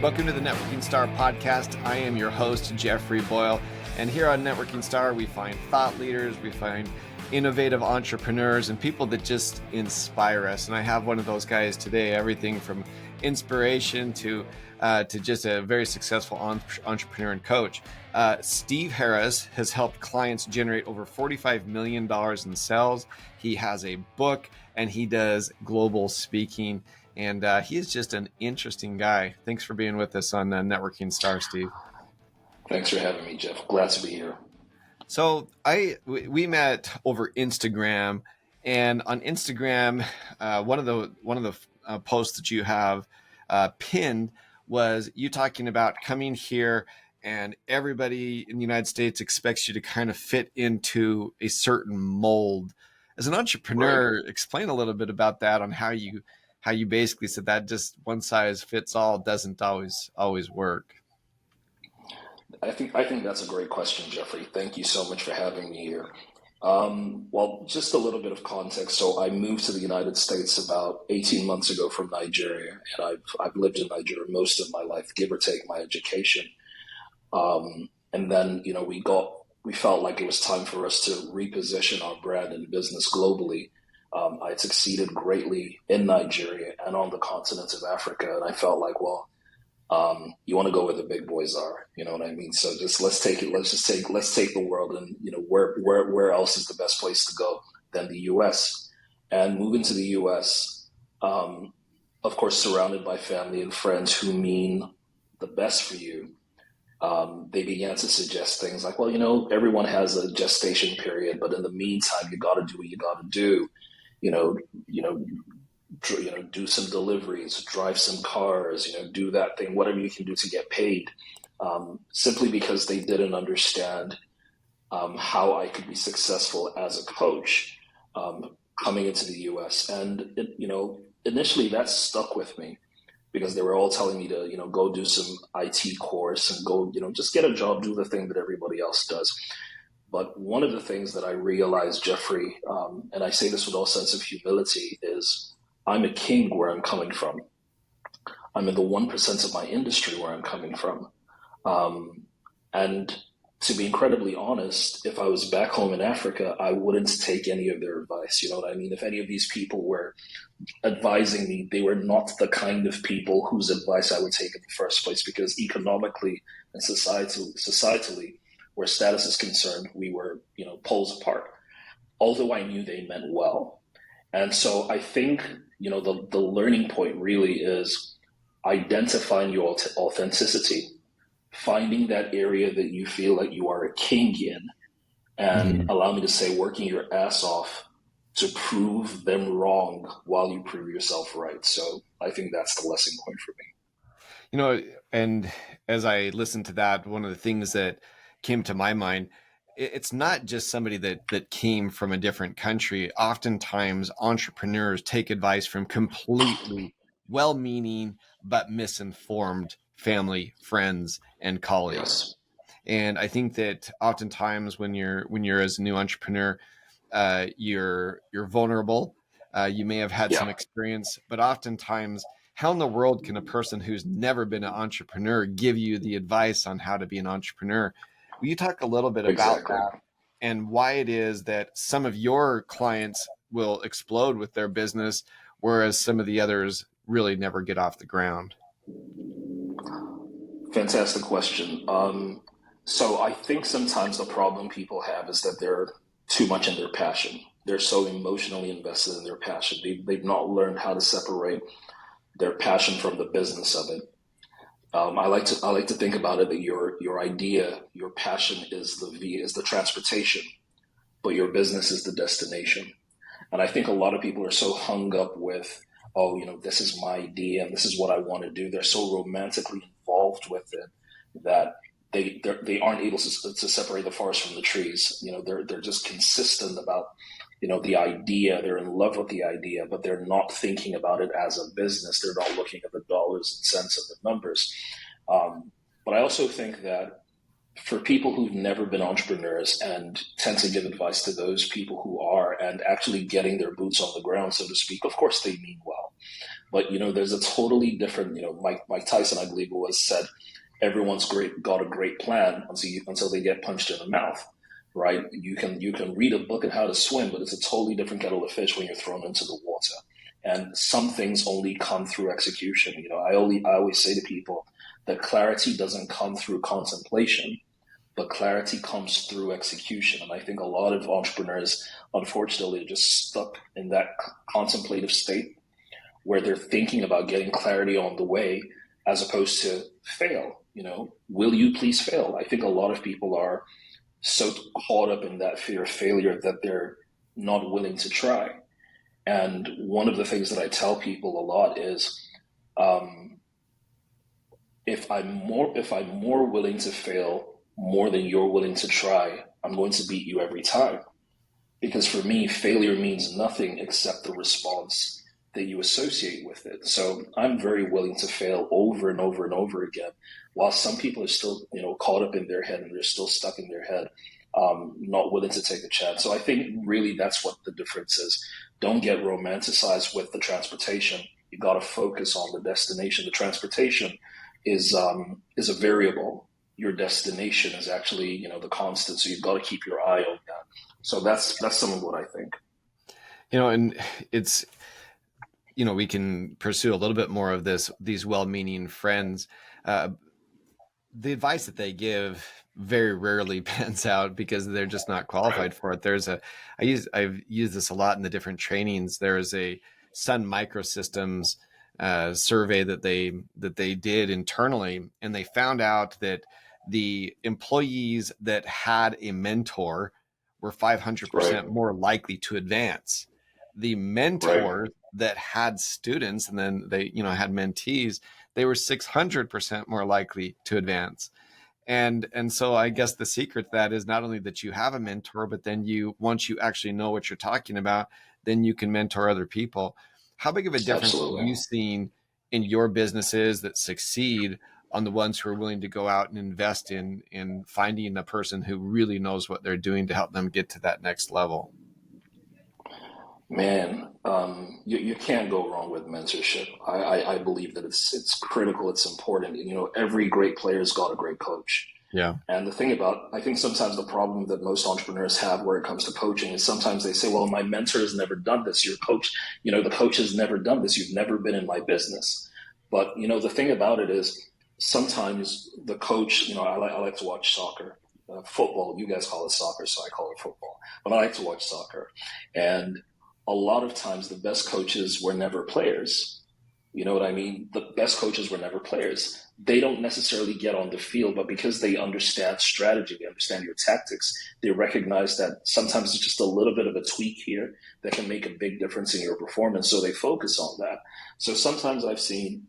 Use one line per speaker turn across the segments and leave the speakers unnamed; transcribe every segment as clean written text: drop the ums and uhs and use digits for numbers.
Welcome to the Networkingstar Podcast. I am your host, Jeffrey Boyle. And here on Networkingstar, we find thought leaders, we find innovative entrepreneurs, and people that just inspire us. And I have one of those guys today, everything from inspiration to just a very successful entrepreneur and coach. Steve Harris has helped clients generate over $45 million in sales. He has a book and he does global speaking. And he is just an interesting guy. Thanks for being with us on Networkingstar, Steve.
Thanks for having me, Jeff. Glad to be here.
So we met over Instagram, and on Instagram, one of the posts that you have pinned was you talking about coming here, and everybody in the United States expects you to kind of fit into a certain mold. As an entrepreneur, right. Explain a little bit about that on how you basically said that just one size fits all doesn't always work.
I think that's a great question, Jeffrey. Thank you so much for having me here. Well, just a little bit of context. So I moved to the United States about 18 months ago from Nigeria, and I've lived in Nigeria most of my life, give or take my education. And then, we felt like it was time for us to reposition our brand and business globally. I had succeeded greatly in Nigeria and on the continent of Africa, and I felt like, well, you want to go where the big boys are, you know what I mean? So let's take the world, and where else is the best place to go than the U.S. And moving to the U.S., of course, surrounded by family and friends who mean the best for you. They began to suggest things like, well, everyone has a gestation period, but in the meantime, you got to do what you got to do. Do some deliveries, drive some cars, do that thing, whatever you can do to get paid, simply because they didn't understand how I could be successful as a coach coming into the U.S. And, initially that stuck with me because they were all telling me to, go do some IT course and go, just get a job, do the thing that everybody else does. But one of the things that I realized, Jeffrey, and I say this with all sense of humility, is I'm a king where I'm coming from. I'm in the 1% of my industry where I'm coming from. And to be incredibly honest, if I was back home in Africa, I wouldn't take any of their advice. You know what I mean? If any of these people were advising me, they were not the kind of people whose advice I would take in the first place, because economically and societally, where status is concerned, we were, poles apart, although I knew they meant well. And so I think, the learning point really is identifying your authenticity, finding that area that you feel like you are a king in, and allow me to say, working your ass off to prove them wrong while you prove yourself right. So I think that's the lesson point for me.
And as I listened to that, one of the things that came to my mind, it's not just somebody that came from a different country. Oftentimes entrepreneurs take advice from completely well-meaning but misinformed family, friends, and colleagues.
Yes.
And I think that oftentimes when you're as a new entrepreneur, you're vulnerable. You may have had some experience, but oftentimes, how in the world can a person who's never been an entrepreneur give you the advice on how to be an entrepreneur? Will you talk a little bit about that and why it is that some of your clients will explode with their business, whereas some of the others really never get off the ground?
Fantastic question. So I think sometimes the problem people have is that they're too much in their passion. They're so emotionally invested in their passion. They've not learned how to separate their passion from the business of it. I like to think about it that your idea, your passion is the transportation, but your business is the destination. And I think a lot of people are so hung up with, this is my idea and this is what I want to do. They're so romantically involved with it that they aren't able to separate the forest from the trees. They're just consistent about the idea. They're in love with the idea, but they're not thinking about it as a business. They're not looking at the dollars and cents of the numbers. But I also think that for people who've never been entrepreneurs and tend to give advice to those people who are and actually getting their boots on the ground, so to speak, of course they mean well. But, there's a totally different, Mike Tyson, I believe it was, said, everyone's got a great plan until they get punched in the mouth, right? You can read a book on how to swim, but it's a totally different kettle of fish when you're thrown into the water. And some things only come through execution. I always say to people that clarity doesn't come through contemplation, but clarity comes through execution. And I think a lot of entrepreneurs, unfortunately, are just stuck in that contemplative state where they're thinking about getting clarity on the way as opposed to fail. Will you please fail? I think a lot of people are so caught up in that fear of failure that they're not willing to try. And one of the things that I tell people a lot is, if I'm more willing to fail more than you're willing to try, I'm going to beat you every time. Because for me, failure means nothing except the response that you associate with it. So I'm very willing to fail over and over and over again, while some people are still, caught up in their head and they're still stuck in their head, not willing to take a chance. So I think really that's what the difference is. Don't get romanticized with the transportation. You got to focus on the destination. The transportation is a variable. Your destination is actually, the constant. So you've got to keep your eye on that. So that's some of what I think.
And it's, we can pursue a little bit more of these well-meaning friends. The advice that they give very rarely pans out because they're just not qualified for it. I've used this a lot in the different trainings. There is a Sun Microsystems survey that they did internally, and they found out that the employees that had a mentor were 500% more likely to advance. The mentors that had students and then they, had mentees, they were 600% more likely to advance. And so I guess the secret to that is not only that you have a mentor, but then once you actually know what you're talking about, then you can mentor other people. How big of a difference have you seen in your businesses that succeed on the ones who are willing to go out and invest in finding a person who really knows what they're doing to help them get to that next level?
Man, you can't go wrong with mentorship. I believe that it's critical. It's important. Every great player's got a great coach.
Yeah.
And I think sometimes the problem that most entrepreneurs have where it comes to coaching is sometimes they say, well, my mentor has never done this. Your coach, the coach has never done this. You've never been in my business. But, the thing about it is sometimes the coach, I like to watch soccer, football. You guys call it soccer, so I call it football. But I like to watch soccer. And a lot of times the best coaches were never players. You know what I mean? The best coaches were never players. They don't necessarily get on the field, but because they understand strategy, they understand your tactics, they recognize that sometimes it's just a little bit of a tweak here that can make a big difference in your performance. So they focus on that. So sometimes I've seen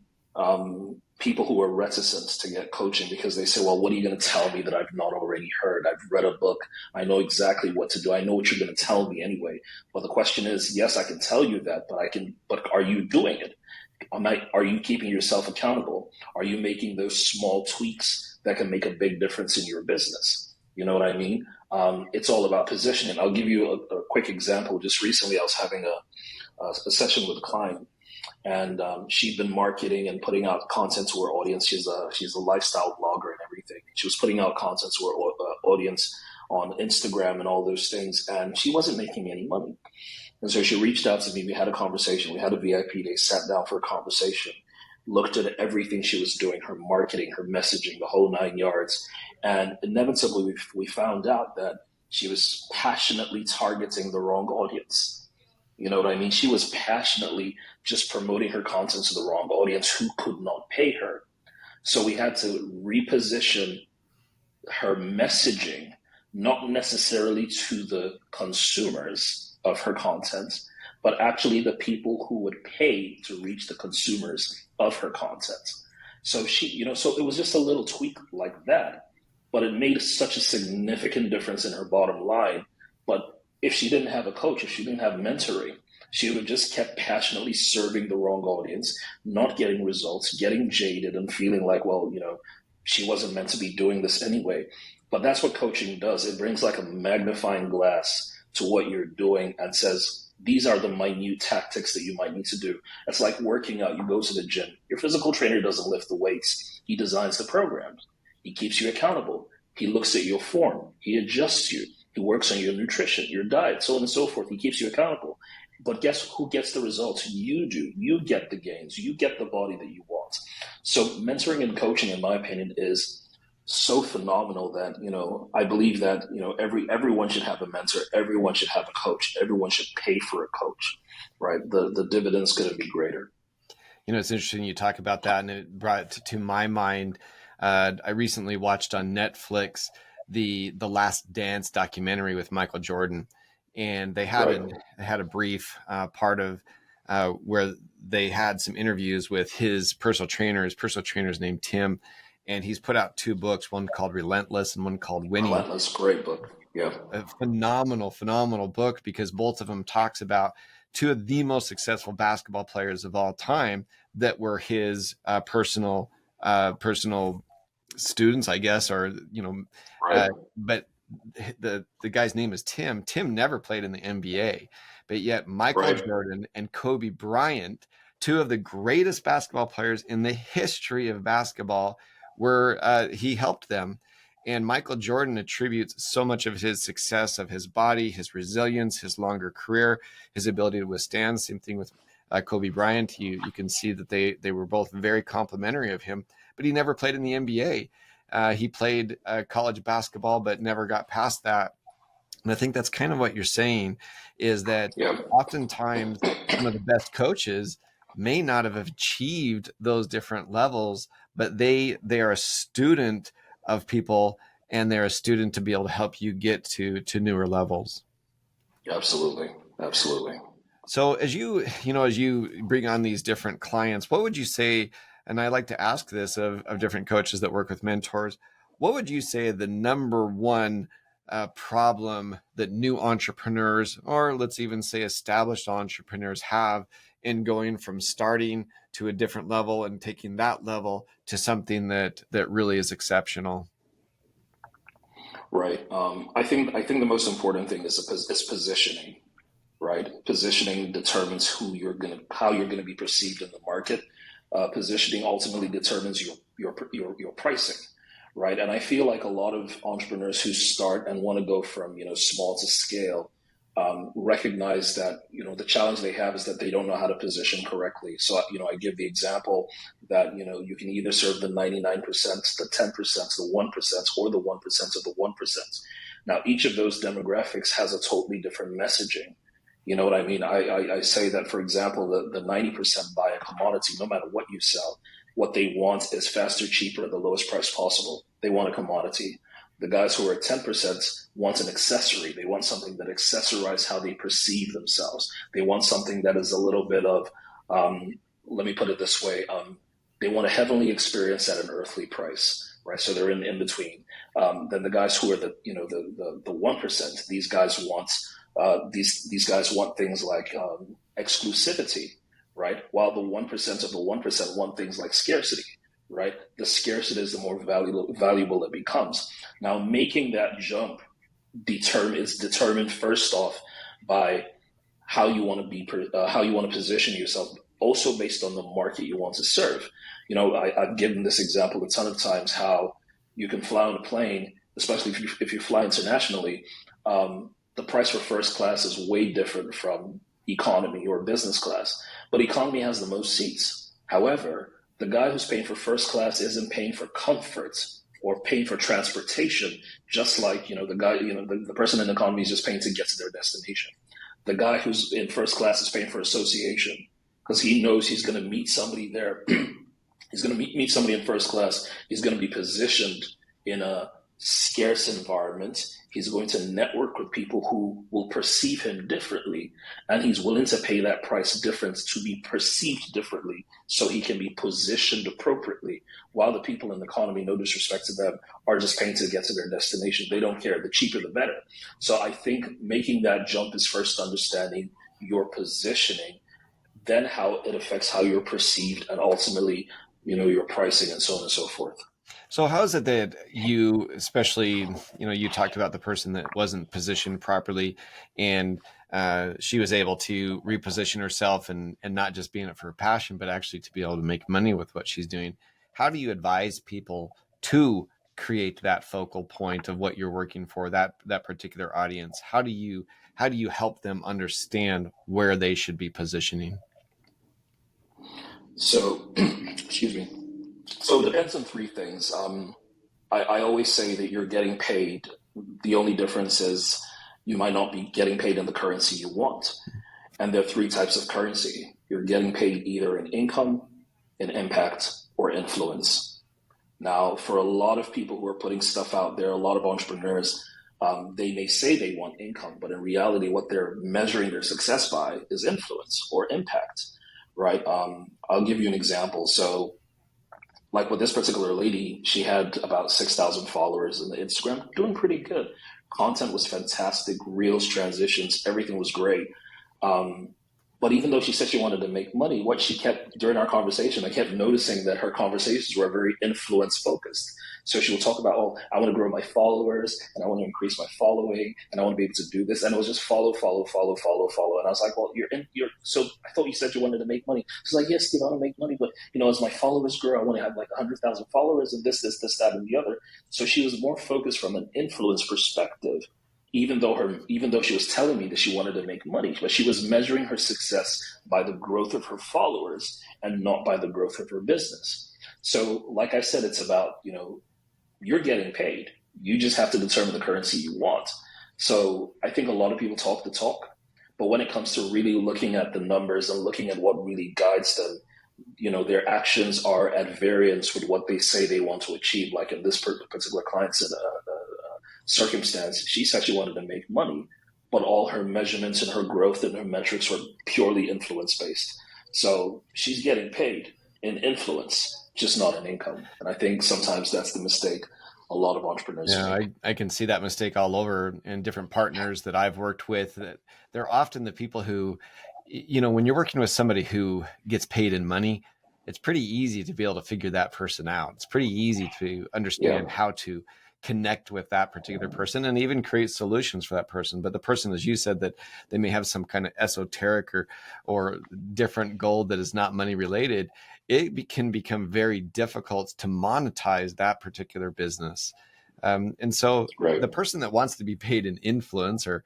people who are reticent to get coaching because they say, well, what are you going to tell me that I've not already heard? I've read a book. I know exactly what to do. I know what you're going to tell me anyway. But the question is, yes, I can tell you that, but are you doing it? Are you keeping yourself accountable? Are you making those small tweaks that can make a big difference in your business? You know what I mean? It's all about positioning. I'll give you a quick example. Just recently, I was having a session with a client, and she'd been marketing and putting out content to her audience. She's a lifestyle blogger and everything. She was putting out content to her audience on Instagram and all those things, and she wasn't making any money. And so she reached out to me. We had a conversation. We had a VIP day, sat down for a conversation, looked at everything she was doing, her marketing, her messaging, the whole 9 yards. And inevitably, we found out that she was passionately targeting the wrong audience. You know what I mean? She was passionately just promoting her content to the wrong audience who could not pay her. So we had to reposition her messaging, not necessarily to the consumers of her content, but actually the people who would pay to reach the consumers of her content. So so it was just a little tweak like that, but it made such a significant difference in her bottom line. But if she didn't have a coach, if she didn't have mentoring, she would have just kept passionately serving the wrong audience, not getting results, getting jaded and feeling like, well, she wasn't meant to be doing this anyway. But that's what coaching does. It brings like a magnifying glass to what you're doing and says, These are the minute tactics that you might need to do. It's like working out. You go to the gym. Your physical trainer doesn't lift the weights. He designs the programs. He keeps you accountable. He looks at your form. He adjusts you. He works on your nutrition, your diet, so on and so forth. He keeps you accountable. But guess who gets the results? You do. You get the gains. You get the body that you want. So mentoring and coaching, in my opinion, is so phenomenal that, I believe that, everyone should have a mentor. Everyone should have a coach. Everyone should pay for a coach, right? The dividend's going to be greater.
It's interesting you talk about that, and it brought to my mind. I recently watched on Netflix the Last Dance documentary with Michael Jordan, and they had a brief part of where they had some interviews with his personal trainer. His personal trainer is named Tim, and he's put out 2 books, one called Relentless and one called Winning.
Relentless, great book. Yeah,
a phenomenal book, because both of them talks about 2 of the most successful basketball players of all time that were his personal students, I guess, or but the guy's name is Tim. Tim never played in the NBA, but yet Michael Jordan and Kobe Bryant, 2 of the greatest basketball players in the history of basketball, he helped them. And Michael Jordan attributes so much of his success of his body, his resilience, his longer career, his ability to withstand. Same thing with Kobe Bryant. You can see that they were both very complimentary of him, but he never played in the NBA. He played college basketball, but never got past that. And I think that's kind of what you're saying, is that oftentimes some of the best coaches may not have achieved those different levels, but they are a student of people, and they're a student to be able to help you get to newer levels.
Absolutely.
So as you bring on these different clients, what would you say, and I like to ask this of different coaches that work with mentors, what would you say the number one problem that new entrepreneurs, or let's even say established entrepreneurs, have in going from starting to a different level and taking that level to something that really is exceptional?
Right. I think the most important thing is positioning. Right. Positioning determines how you're going to be perceived in the market. Positioning ultimately determines your pricing. Right. And I feel like a lot of entrepreneurs who start and want to go from small to scale recognize that the challenge they have is that they don't know how to position correctly. So I give the example that you can either serve the 99%, the 10%, the 1%, or the 1% of the 1%. Now each of those demographics has a totally different messaging. You know what I mean? I say that, for example, the 90% buy a commodity. No matter what you sell, what they want is faster, cheaper, at the lowest price possible. They want a commodity. The guys who are at 10% want an accessory. They want something that accessorizes how they perceive themselves. They want something that is a little bit of, let me put it this way, they want a heavenly experience at an earthly price, right? So they're in between. Then the guys who are the 1%, these guys want these guys want things like exclusivity, right? While the 1% of the 1% want things like scarcity. Right? The scarcer it is, the more valuable it becomes. Now, making that jump is determined first off by how you want to position yourself, also based on the market you want to serve. I've given this example a ton of times, how you can fly on a plane, especially if you fly internationally. The price for first class is way different from economy or business class, but economy has the most seats. However, the guy who's paying for first class isn't paying for comfort or paying for transportation, just like, the person in economy is just paying to get to their destination. The guy who's in first class is paying for association because he knows he's going to meet somebody there. He's going to meet somebody in first class. He's going to be positioned in a scarce environment. He's going to network with people who will perceive him differently, and he's willing to pay that price difference to be perceived differently so he can be positioned appropriately, while the people in the economy, no disrespect to them, are just paying to get to their destination. They don't care. The cheaper, the better. So I think making that jump is first understanding your positioning, then how it affects how you're perceived, and ultimately, your pricing and so on and so forth.
So how is it that you, especially, you talked about the person that wasn't positioned properly, and she was able to reposition herself and not just be in it for passion, but actually to be able to make money with what she's doing. How do you advise people to create that focal point of what you're working for, that particular audience? How do you help them understand where they should be positioning?
So, excuse me. So it depends on three things. I always say that you're getting paid. The only difference is you might not be getting paid in the currency you want. And there are three types of currency. You're getting paid either in income, in impact, or influence. Now, for a lot of people who are putting stuff out there, a lot of entrepreneurs, they may say they want income, but in reality, what they're measuring their success by is influence or impact, right? I'll give you an example. So, like with this particular lady, she had about 6,000 followers in the Instagram, doing pretty good. Content was fantastic, reels, transitions, everything was great. But even though she said she wanted to make money, what she kept during our conversation, I kept noticing that her conversations were very influence focused. So she would talk about, oh, I want to grow my followers and I want to increase my following and I want to be able to do this. And it was just follow. And I was like, well, so I thought you said you wanted to make money. She's like, yes, Steve, I want to make money. But, as my followers grow, I want to have like 100,000 followers and this, that, and the other. So she was more focused from an influence perspective. Even though she was telling me that she wanted to make money, but she was measuring her success by the growth of her followers and not by the growth of her business. So like I said, it's about, you're getting paid. You just have to determine the currency you want. So I think a lot of people talk the talk, but when it comes to really looking at the numbers and looking at what really guides them, their actions are at variance with what they say they want to achieve. Like in this particular client's circumstance, she said she wanted to make money, but all her measurements and her growth and her metrics were purely influence based. So she's getting paid in influence, just not in income. And I think sometimes that's the mistake a lot of entrepreneurs make.
I can see that mistake all over in different partners that I've worked with. That they're often the people who, when you're working with somebody who gets paid in money, it's pretty easy to be able to figure that person out. It's pretty easy to understand how to connect with that particular person and even create solutions for that person. But the person, as you said, that they may have some kind of esoteric or different goal that is not money related, it can become very difficult to monetize that particular business. And so the person that wants to be paid in influence, or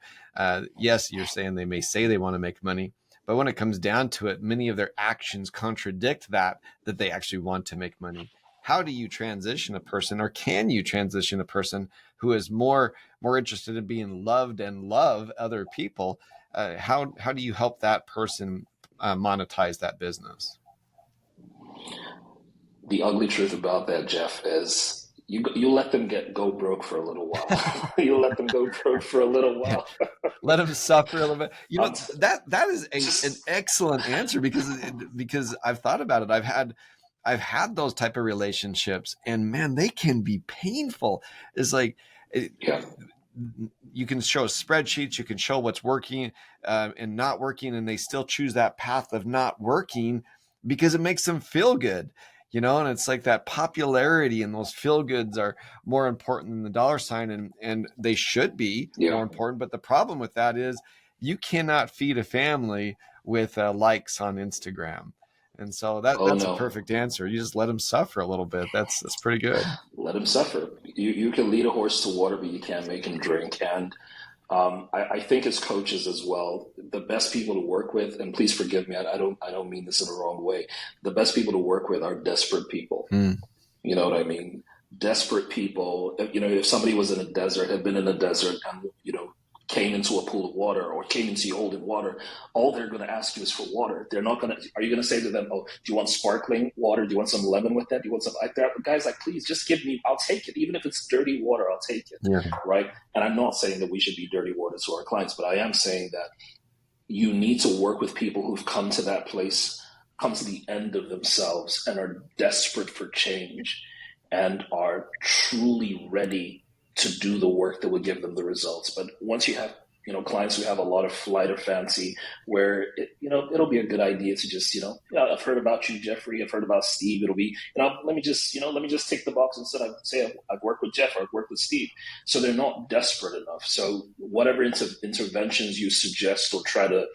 yes, you're saying they may say they want to make money, but when it comes down to it, many of their actions contradict that they actually want to make money. How do you transition a person, or can you transition a person who is more interested in being loved and love other people? How do you help that person monetize that business?
The ugly truth about that, Jeff, is you let them go broke for a little while. You let them go broke for a little while.
Let them suffer a little bit. That is an excellent answer because I've thought about it. I've had those type of relationships, and man, they can be painful. It's like, you can show spreadsheets, you can show what's working and not working, and they still choose that path of not working because it makes them feel good, and it's like that popularity and those feel goods are more important than the dollar sign, and they should be more important. But the problem with that is you cannot feed a family with likes on Instagram. And so that's a perfect answer. You just let them suffer a little bit. That's pretty good.
Let them suffer. You can lead a horse to water, but you can't make him drink. And I think as coaches as well, the best people to work with, and please forgive me, I don't mean this in the wrong way. The best people to work with are desperate people. You know what I mean? Desperate people. If somebody was in a desert, had been in a desert, and came into a pool of water or came into you holding water, all they're going to ask you is for water. They're not going to, are you going to say to them, oh, do you want sparkling water? Do you want some lemon with that? Do you want some like that? The guy's like, please just give me, I'll take it. Even if it's dirty water, I'll take it. Yeah. Right. And I'm not saying that we should be dirty water to our clients, but I am saying that you need to work with people who've come to that place, come to the end of themselves and are desperate for change and are truly ready to do the work that will give them the results. But once you have clients who have a lot of flight or fancy, where it'll be a good idea to just I've heard about you, Jeffrey. I've heard about Steve. It'll be let me just tick the box instead of say I've worked with Jeff or I've worked with Steve. So they're not desperate enough. So whatever interventions you suggest or try to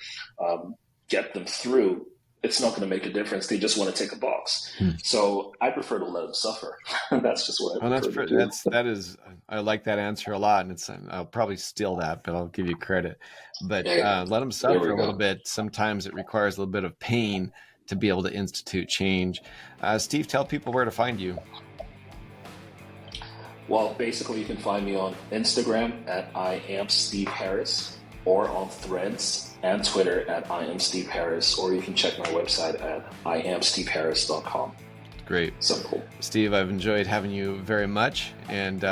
get them through, it's not going to make a difference. They just want to tick a box. So I prefer to let them suffer. That's just what I prefer to do.
I like that answer a lot. And I'll probably steal that, but I'll give you credit. But let them suffer a little bit. Sometimes it requires a little bit of pain to be able to institute change. Steve, tell people where to find you.
Well, basically, you can find me on Instagram at I am Steve Harris, or on Threads and Twitter at I am Steve Harris, or you can check my website at iamsteveharris.com.
Great.
Simple.
Steve, I've enjoyed having you very much. And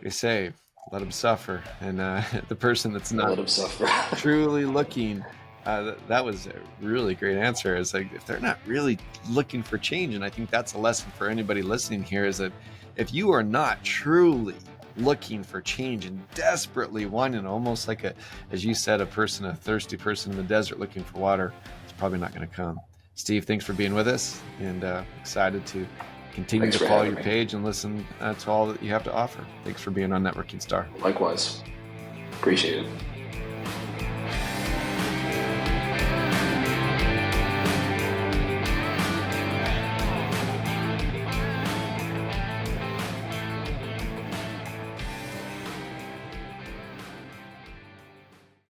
you say, let them suffer. And the person that's not
let them suffer.
truly looking, that was a really great answer. It's like, if they're not really looking for change, and I think that's a lesson for anybody listening here, is that if you are not truly looking for change and desperately wanting, almost like as you said, a thirsty person in the desert looking for water, it's probably not going to come. Steve, thanks for being with us, and excited to continue to follow your page and listen to all that you have to offer. Thanks for being on Networking Star.
Likewise. Appreciate it.